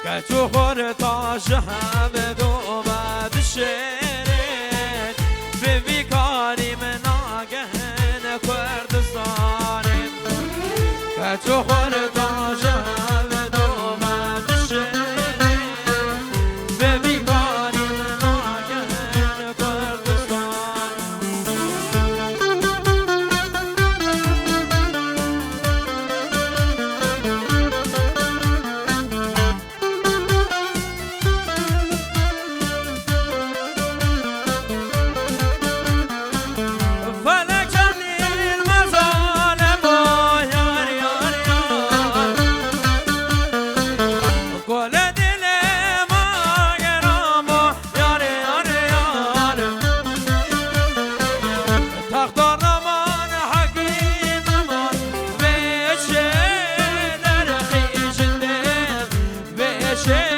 كتو خورتاش همه دو بعد شیرین به بیکاری من آگهن کردستانیم کتو خورتاش همه دو بعد شیرین به بیکاری من آگهن کردستان شيء